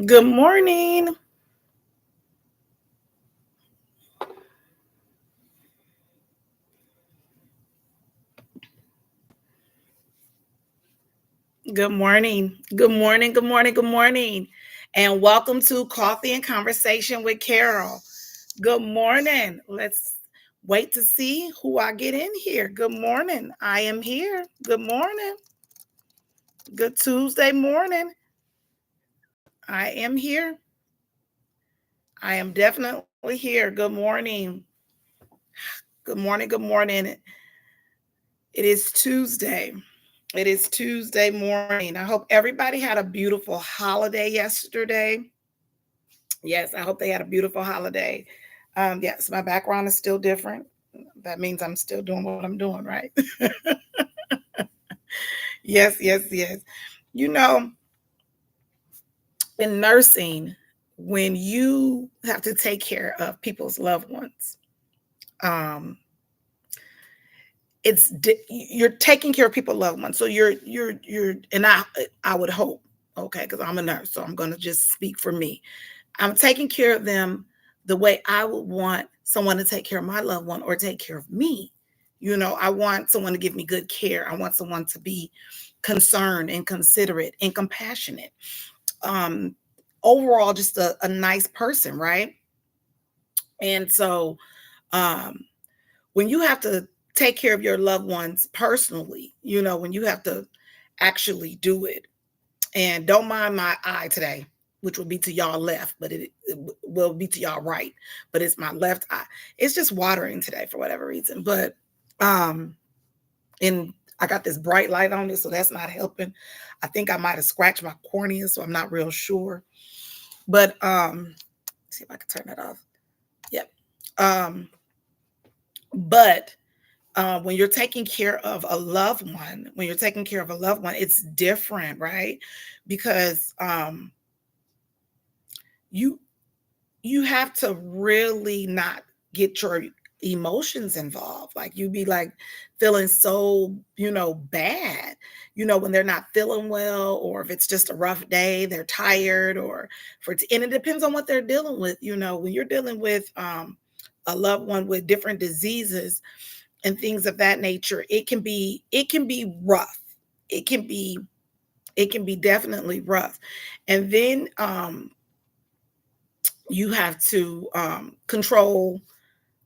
Good morning. Good morning. Good morning. Good morning. Good morning. And welcome to Coffee and Conversation with Carol. Good morning. Let's wait to see who I get in here. Good morning. I am here. Good morning. Good Tuesday morning. I am here. I am definitely here. Good morning. Good morning. Good morning. It is Tuesday. It is Tuesday morning. I hope everybody had a beautiful holiday yesterday. Yes, I hope they had a beautiful holiday. Yes, my background is still different. That means I'm still doing what I'm doing, right? Yes, yes, yes. You know, in nursing, when you have to take care of people's loved ones, um, you're taking care of people's loved ones. So and I would hope, okay, because I'm a nurse, so I'm going to just speak for me. I'm taking care of them the way I would want someone to take care of my loved one or take care of me. I want someone to give me good care. I want someone to be concerned and considerate and compassionate. Um, Overall, just a nice person, right? And so um, when you have to take care of your loved ones personally, when you have to actually do it, and don't mind my eye today, which will be to y'all left, but it will be to y'all right. But it's my left eye. It's just watering today for whatever reason. But um, and I got this bright light on it, so that's not helping. I think I might have scratched my cornea, so I'm not real sure. But see if I can turn that off. Yep. But when you're taking care of a loved one, it's different, right? Because you you have to really not get your emotions involved. Like you be like feeling so, bad, when they're not feeling well, or if it's just a rough day, they're tired, and it depends on what they're dealing with. When you're dealing with a loved one with different diseases and things of that nature, it can be rough. It can be it can be definitely rough. And then you have to control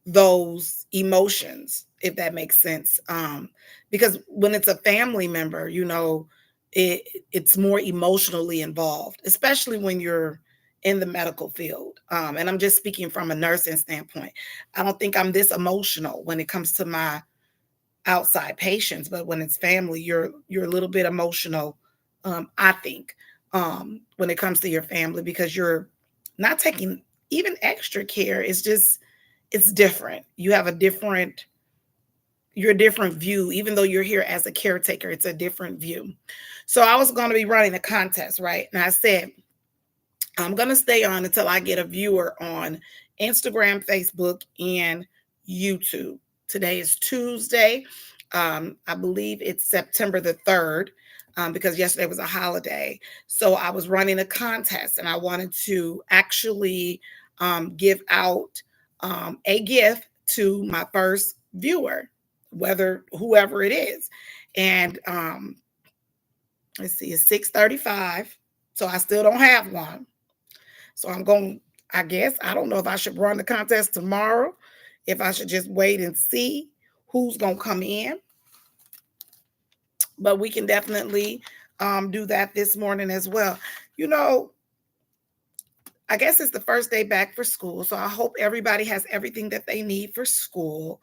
those emotions, if that makes sense. Because when it's a family member, it's more emotionally involved, especially when you're in the medical field. And I'm just speaking from a nursing standpoint. I don't think I'm this emotional when it comes to my outside patients, but when it's family, you're a little bit emotional. I think when it comes to your family, because you're not taking even extra care. It's different. You're a different view. Even though you're here as a caretaker, it's a different view. So I was going to be running a contest, right? And I said I'm going to stay on until I get a viewer on Instagram, Facebook, and YouTube. Today is Tuesday. I believe it's September the 3rd, because yesterday was a holiday. So I was running a contest and I wanted to actually give out a gift to my first viewer, whoever it is. And let's see, it's 6:35. So I still don't have one. So I guess, I don't know if I should run the contest tomorrow, if I should just wait and see who's going to come in. But we can definitely do that this morning as well. You know, I guess it's the first day back for school. So I hope everybody has everything that they need for school.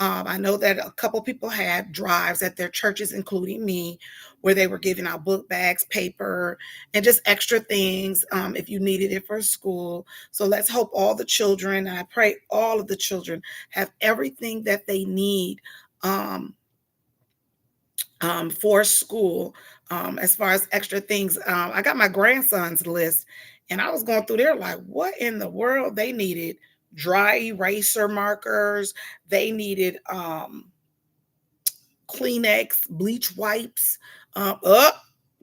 I know that a couple people had drives at their churches, including me, where they were giving out book bags, paper, and just extra things if you needed it for school. So let's hope all the children, and I pray all of the children have everything that they need um, for school. As far as extra things, I got my grandson's list, and I was going through there like, what in the world? They needed dry eraser markers. They needed Kleenex, bleach wipes. Oh,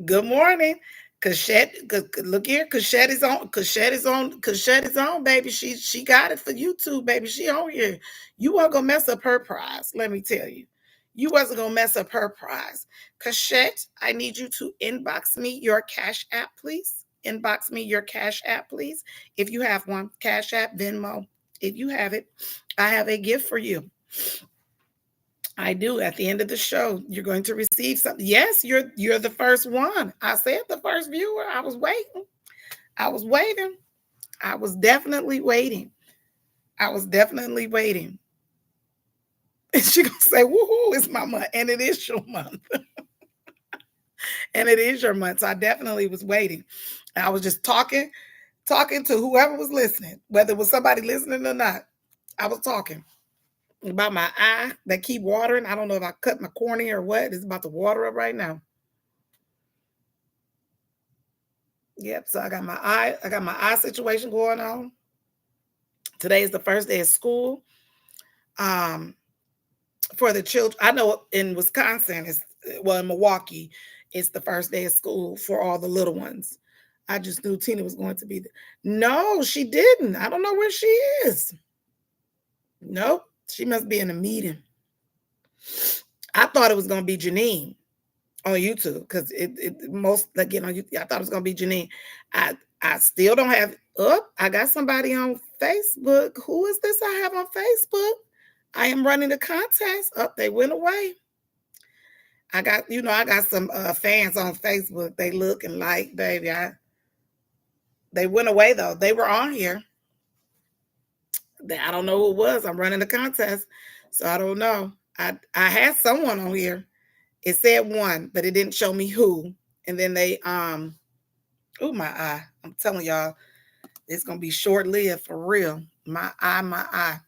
good morning. Look here, Cachette is on, Cachette is on, baby. She got it for you too, baby. She on here. You weren't gonna mess up her prize, let me tell you. You wasn't gonna mess up her prize. Cachette, I need you to inbox me your Cash App, please. Inbox me your Cash App, please. If you have one, Cash App, Venmo. If you have it, I have a gift for you. I do. At the end of the show, you're going to receive something. Yes, you're the first one. I said the first viewer. I was waiting. I was waiting. I was definitely waiting. I was definitely waiting. And she gonna say, "Woohoo! It's my month, and it is your month, and it is your month." So I definitely was waiting. And I was just talking to whoever was listening, whether it was somebody listening or not. I was talking about my eye that keep watering. I don't know if I cut my cornea or what. It's about to water up right now. Yep. So I got my eye situation going on. Today is the first day of school. Um, for the children. I know in Wisconsin, it's well in Milwaukee, it's the first day of school for all the little ones. I just knew Tina was going to be there. No, she didn't. I don't know where she is. Nope. She must be in a meeting. I thought it was gonna be Janine on YouTube because it most again on YouTube. I thought it was gonna be Janine. I still don't have up. I got somebody on Facebook. Who is this I have on Facebook? I am running a contest. Up, they went away. I got some fans on Facebook. They look and like, baby. They went away though. They were on here. I don't know who it was. I'm running a contest, so I don't know. I had someone on here. It said one, but it didn't show me who. And then they oh my eye. I'm telling y'all, it's gonna be short lived for real. My eye.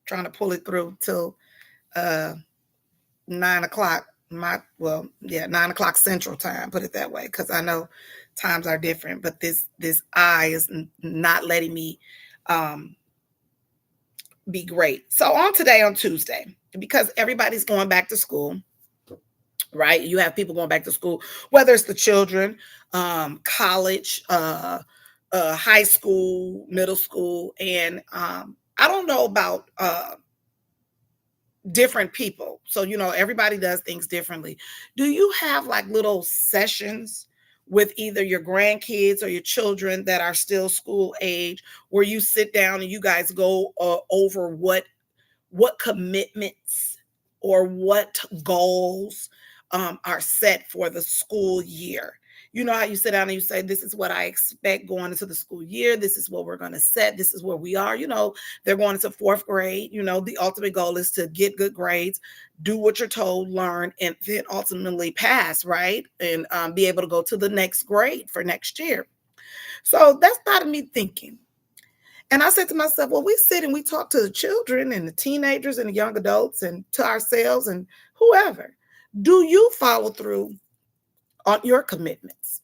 Trying to pull it through till 9 o'clock. 9 o'clock Central Time. Put it that way, because I know times are different. But this eye is not letting me be great. So on today, on Tuesday, because everybody's going back to school, right? You have people going back to school, whether it's the children, college, high school, middle school, and I don't know about different people. So, everybody does things differently. Do you have like little sessions with either your grandkids or your children that are still school age where you sit down and you guys go over what commitments or what goals are set for the school year? You know how you sit down and you say, this is what I expect going into the school year. This is what we're going to set. This is where we are. They're going into fourth grade. The ultimate goal is to get good grades, do what you're told, learn, and then ultimately pass, right? And be able to go to the next grade for next year. So that started me thinking. And I said to myself, well, we sit and we talk to the children and the teenagers and the young adults and to ourselves and whoever. Do you follow through on your commitments?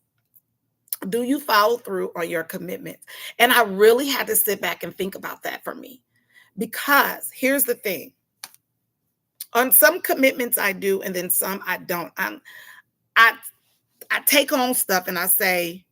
Do you follow through on your commitments? And I really had to sit back and think about that for me, because here's the thing. On some commitments I do, and then some I don't. I take on stuff and I say,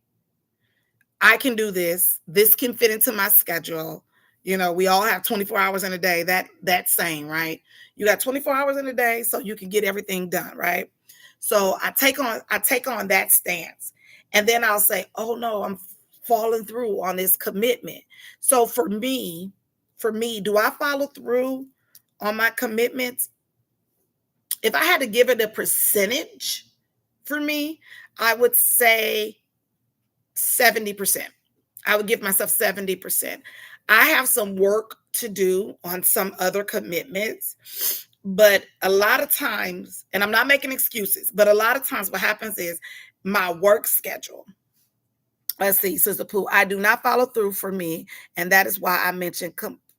I can do this. This can fit into my schedule. We all have 24 hours in a day. That's saying, right? You got 24 hours in a day, so you can get everything done, right? So I take on that stance. And then I'll say, oh no, I'm falling through on this commitment. So for me, do I follow through on my commitments? If I had to give it a percentage for me, I would say 70%. I would give myself 70%. I have some work to do on some other commitments, but a lot of times, and I'm not making excuses, but a lot of times what happens is my work schedule. Let's see, Sister Pooh, I do not follow through for me, and that is why I mentioned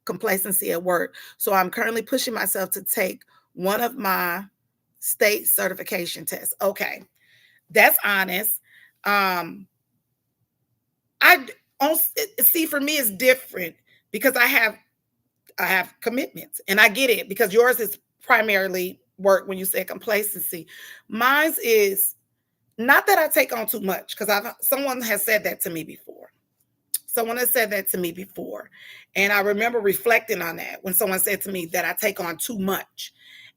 complacency at work. So I'm currently pushing myself to take one of my state certification tests. Okay, that's honest. I don't see, for me it's different because I have commitments, and I get it because yours is primarily work when you say complacency. Mine's is Not that I take on too much, because I've someone has said that to me before. Someone has said that to me before. And I remember reflecting on that when someone said to me that I take on too much.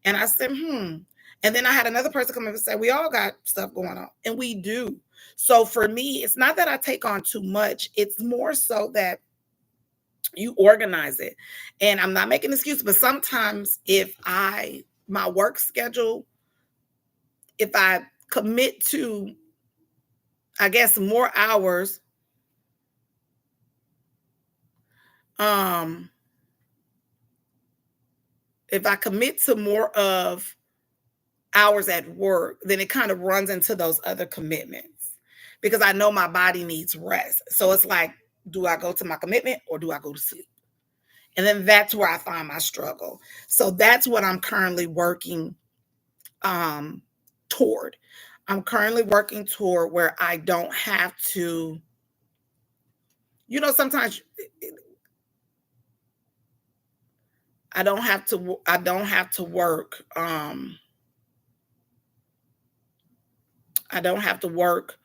And I said, And then I had another person come up and say, we all got stuff going on. And we do. So for me, it's not that I take on too much. It's more so that you organize it. And I'm not making excuses, but sometimes my work schedule, if I commit to, I guess, more hours, um, if I commit to more of hours at work, then it kind of runs into those other commitments because I know my body needs rest. So it's like, do I go to my commitment or do I go to sleep? And then that's where I find my struggle. So that's what I'm currently working toward. I'm currently working toward where I don't have to, sometimes I don't have to work. I don't have to work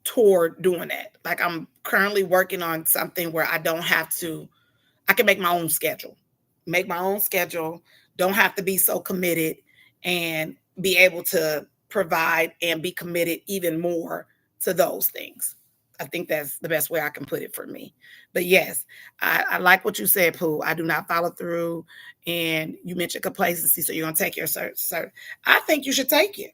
toward doing that. Like I'm currently working on something where I can make my own schedule. Make my own schedule, don't have to be so committed and be able to provide and be committed even more to those things. I think that's the best way I can put it for me. But yes, I like what you said, Pooh. I do not follow through. And you mentioned complacency, so you're gonna take your cert. I think you should take it.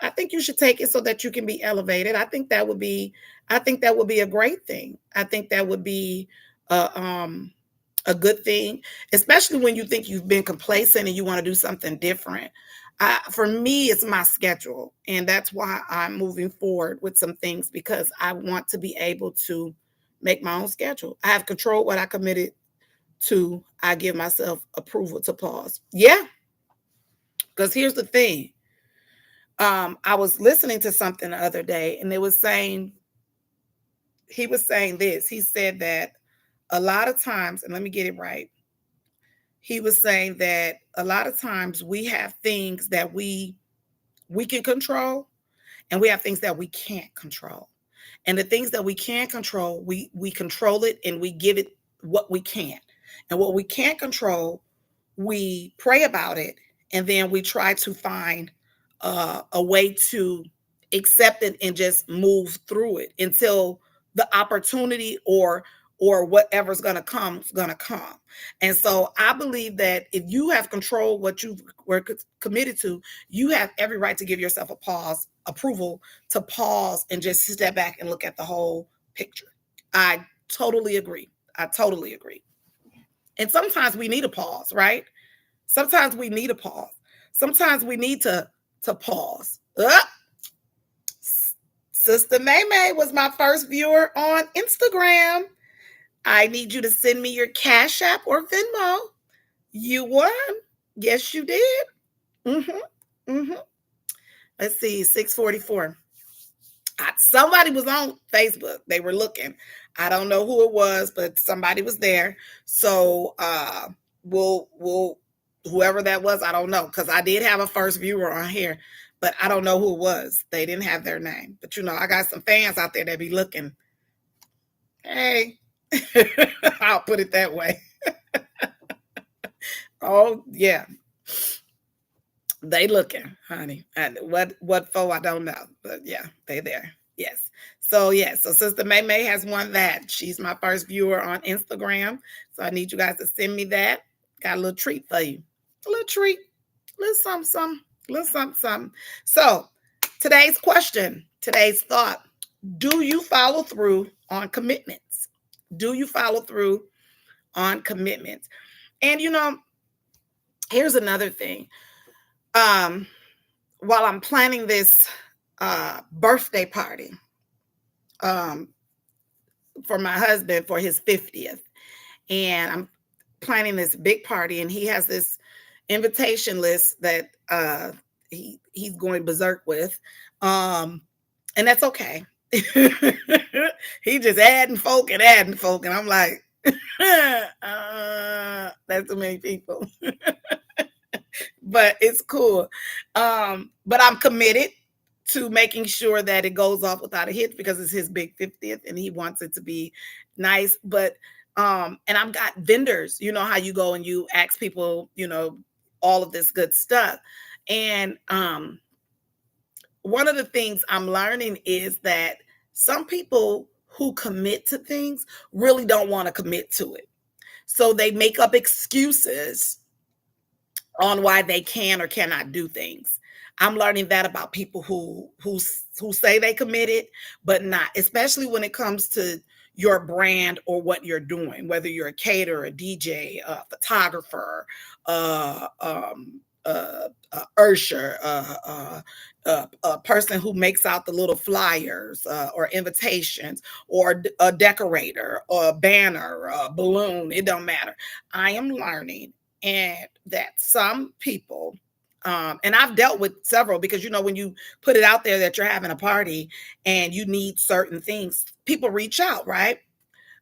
I think you should take it so that you can be elevated. I think that would be a great thing. I think that would be a good thing, especially when you think you've been complacent and you want to do something different. For me, it's my schedule, and that's why I'm moving forward with some things because I want to be able to make my own schedule. I have control what I committed to. I give myself approval to pause. Yeah, because here's the thing. I was listening to something the other day, and he was saying this. He said that a lot of times, and let me get it right. He was saying that a lot of times we have things that we can control, and we have things that we can't control. And the things that we can control, we control it and we give it what we can. And what we can't control, we pray about it, and then we try to find a way to accept it and just move through it until the opportunity or whatever's going to come is going to come. And so I believe that if you have control what you were committed to, you have every right to give yourself a pause, approval to pause and just step back and look at the whole picture. I totally agree. I totally agree. And sometimes we need a pause, right? Sometimes we need a pause. Sometimes we need to pause. Sister May May was my first viewer on Instagram. I need you to send me your Cash App or Venmo. You won. Yes, you did. Let's see, 644. Somebody was on Facebook. They were looking. I don't know who it was, but somebody was there. So we'll whoever that was, I don't know, because I did have a first viewer on here, but I don't know who it was. They didn't have their name. But I got some fans out there that be looking. Hey, I'll put it that way. Oh, yeah. They looking, honey. And what for, I don't know. But yeah, they there. Yes. So Sister May May has won that. She's my first viewer on Instagram. So I need you guys to send me that. Got a little treat for you. A little treat. A little something. A little something. So today's question, today's thought. Do you follow through on commitments? Do you follow through on commitments? And here's another thing. While I'm planning this birthday party for my husband for his 50th, and I'm planning this big party, and he has this invitation list that he's going berserk with, and that's okay. He just adding folk, and I'm like, that's too many people. But it's cool. But I'm committed to making sure that it goes off without a hitch because it's his big 50th and he wants it to be nice. But and I've got vendors, you know how you go and you ask people, all of this good stuff. And one of the things I'm learning is that some people who commit to things really don't want to commit to it. So they make up excuses on why they can or cannot do things. I'm learning that about people who say they committed but not, especially when it comes to your brand or what you're doing, whether you're a caterer, a DJ, a photographer, a usher, a person who makes out the little flyers or invitations, or a decorator, or a banner, or a balloon. It don't matter. I am learning and that some people and I've dealt with several because when you put it out there that you're having a party and you need certain things, people reach out, right?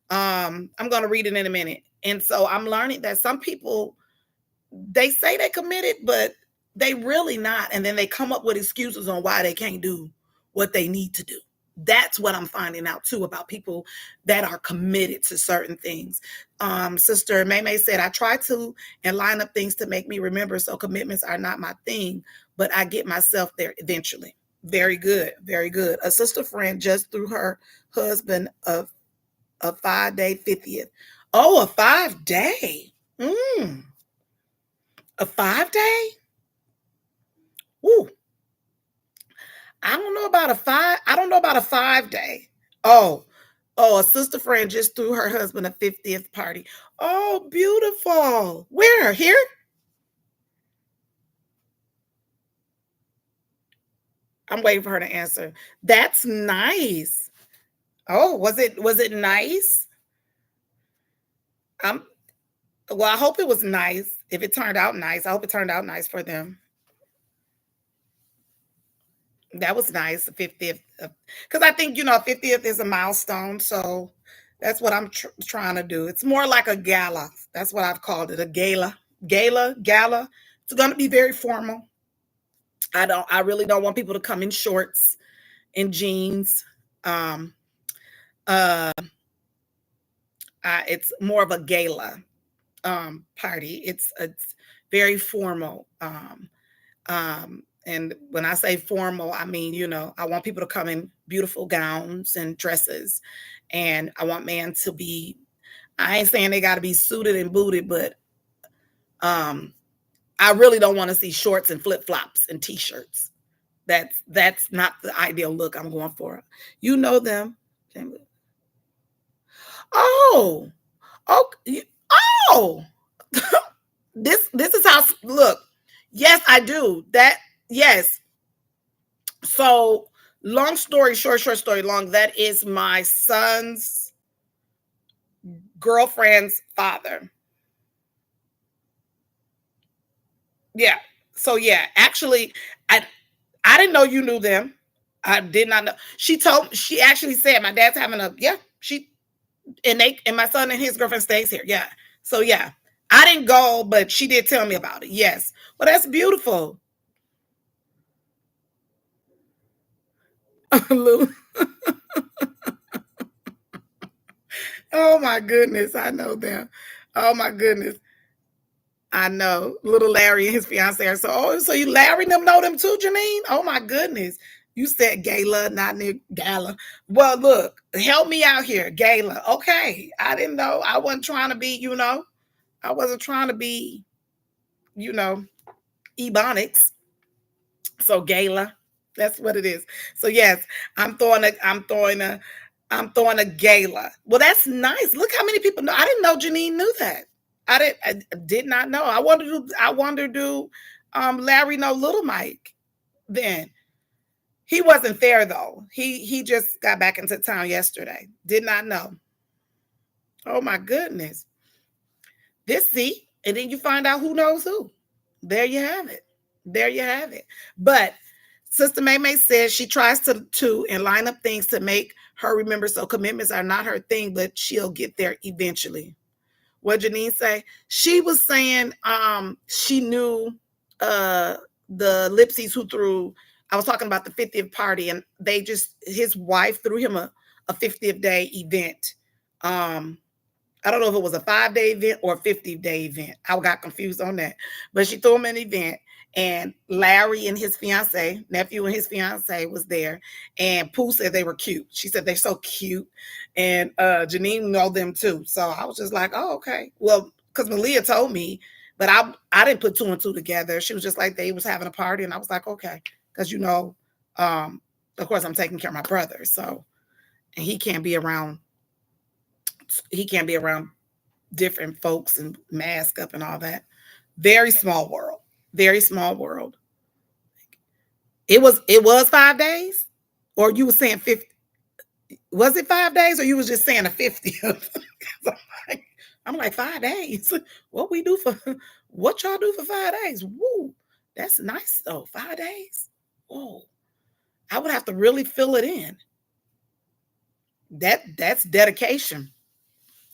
I'm going to read it in a minute. And so I'm learning that some people, they say they committed, but they really not. And then they come up with excuses on why they can't do what they need to do. That's what I'm finding out too about people that are committed to certain things. Sister May said, I try to and line up things to make me remember. So commitments are not my thing, but I get myself there eventually. Very good. Very good. A sister friend just threw her husband a 5-day 50th. Oh, a 5-day. A 5-day? Ooh. I don't know about a 5-day. Oh, a sister friend just threw her husband a 50th party. Oh, beautiful. Where? Here? I'm waiting for her to answer. That's nice. Oh, was it nice? Well, I hope it was nice. If it turned out nice, I hope it turned out nice for them. That was nice, the 50th. Because I think, 50th is a milestone. So that's what I'm trying to do. It's more like a gala. That's what I've called it, a gala. Gala. It's going to be very formal. I really don't want people to come in shorts and jeans. Um, uh, it's more of a gala party. It's very formal. And when I say formal, I mean, I want people to come in beautiful gowns and dresses. And I want men to be, I ain't saying they got to be suited and booted, but I really don't want to see shorts and flip-flops and t-shirts. That's not the ideal look I'm going for. You know them. Oh, oh, oh. This is how, look. Yes, I do. That, yes. So, long story short story long, that is my son's girlfriend's father. Yeah. So yeah, actually, I didn't know you knew them. I did not know. She actually said my dad's having a, yeah, and my son and his girlfriend stays here. Yeah. So yeah. I didn't go, but she did tell me about it. Yes. Well, that's beautiful. Oh my goodness, I know them. Oh my goodness, I know. Little Larry and his fiance are so you Larry and them know them too, Janine? Oh my goodness. You said gala, not near gala. Well, look, help me out here. Gala. Okay. I didn't know. I wasn't trying to be, I wasn't trying to be, you know, ebonics. So gala. That's what it is. So yes, I'm throwing a gala. Well, that's nice. Look how many people know. I didn't know Janine knew that. I did not know. I wonder do Larry know Little Mike then. He wasn't there though. He just got back into town yesterday. Did not know. Oh my goodness. See, and then you find out who knows who. There you have it. There you have it. But Sister May says she tries to and line up things to make her remember. So commitments are not her thing, but she'll get there eventually. What Janine say? She was saying she knew the Lipsies who threw I was talking about the 50th party, and his wife threw him a 50th day event. Um, I don't know if it was a 5-day event or a 50-day event. I got confused on that. But she threw him an event, and Larry and his fiance, nephew and his fiance was there. And Pooh said they were cute. She said they're so cute. And Janine know them too. So I was just like, oh, okay. Well, because Malia told me, but I didn't put two and two together. She was just like, they was having a party, and I was like, okay. Because um, of course I'm taking care of my brother. So, and he can't be around different folks and mask up and all that. Very small world. Very small world. It was 5 days? Or you were saying 50? Was it 5 days, or you was just saying a 50th? I'm like 5 days. What y'all do for 5 days? Woo. That's nice though. 5 days. Whoa. I would have to really fill it in. That's dedication.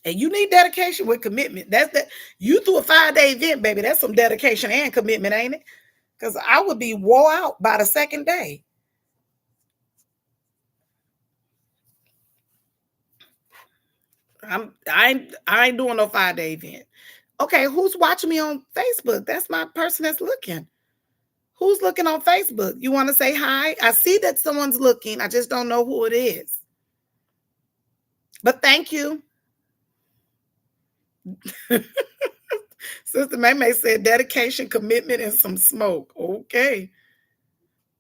And you need dedication with commitment. That's that. You threw a 5-day event, baby. That's some dedication and commitment, ain't it? Because I would be wore out by the second day. I ain't doing no 5-day event. Okay, who's watching me on Facebook? That's my person that's looking. Who's looking on Facebook? You want to say hi? I see that someone's looking. I just don't know who it is. But thank you. Sister May said dedication, commitment, and some smoke. Okay.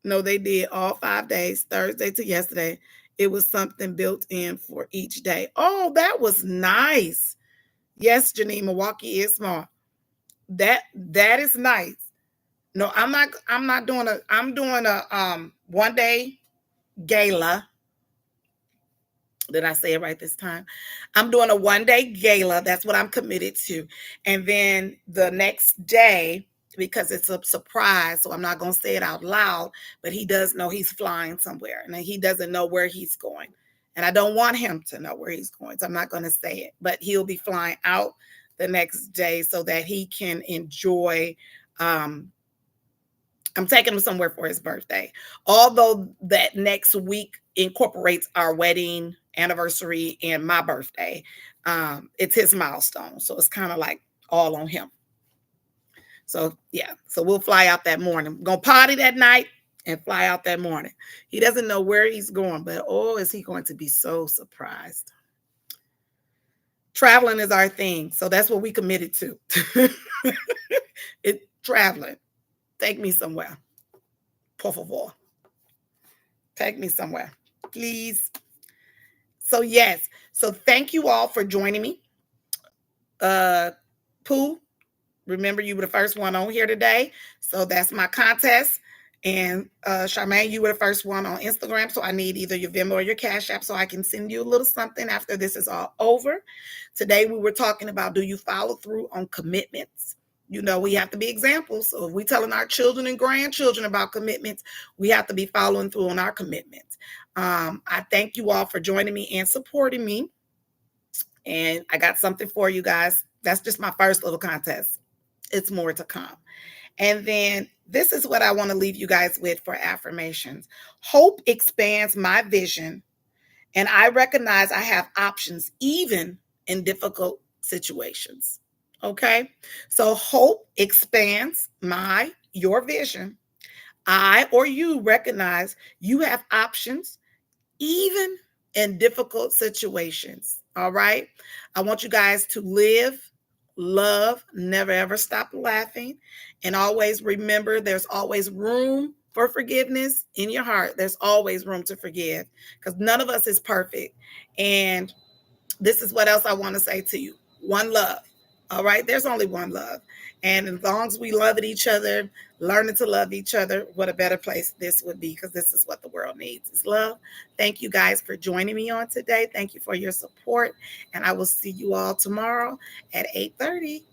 No, they did all 5 days, Thursday to yesterday. It was something built in for each day. Oh, that was nice. Yes, Janine, Milwaukee is small. That is nice. No, I'm not doing I'm doing a 1 day gala. Did I say it right this time? I'm doing a 1 day gala. That's what I'm committed to. And then the next day, because it's a surprise, so I'm not going to say it out loud, but he does know he's flying somewhere and he doesn't know where he's going. And I don't want him to know where he's going, so I'm not going to say it. But he'll be flying out the next day so that he can enjoy. I'm taking him somewhere for his birthday. Although that next week incorporates our wedding anniversary and my birthday. It's his milestone. So it's kind of like all on him. So yeah, so we'll fly out that morning. We're gonna party that night and fly out that morning. He doesn't know where he's going, but oh, is he going to be so surprised? Traveling is our thing. So that's what we committed to. It traveling. Take me somewhere. Por favor. Take me somewhere, please. So yes. So thank you all for joining me. Pooh, remember you were the first one on here today. So that's my contest. And Charmaine, you were the first one on Instagram. So I need either your Venmo or your Cash App so I can send you a little something after this is all over. Today we were talking about, do you follow through on commitments? We have to be examples. So if we're telling our children and grandchildren about commitments, we have to be following through on our commitments. I thank you all for joining me and supporting me. And I got something for you guys. That's just my first little contest. It's more to come. And then this is what I want to leave you guys with for affirmations. Hope expands my vision, and I recognize I have options even in difficult situations. Okay? So hope expands your vision. I or you recognize you have options even in difficult situations. All right? I want you guys to live, love, never ever stop laughing, and always remember there's always room for forgiveness in your heart. There's always room to forgive because none of us is perfect. And this is what else I want to say to you. One love. All right. There's only one love. And as long as we love each other, learning to love each other, what a better place this would be, because this is what the world needs is love. Thank you guys for joining me on today. Thank you for your support. And I will see you all tomorrow at 8:30.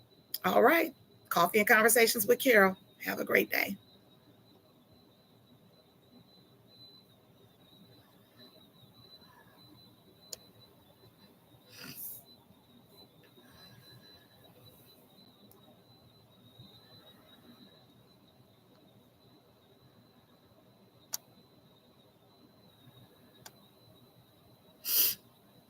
All right. Coffee and Conversations with Carol. Have a great day.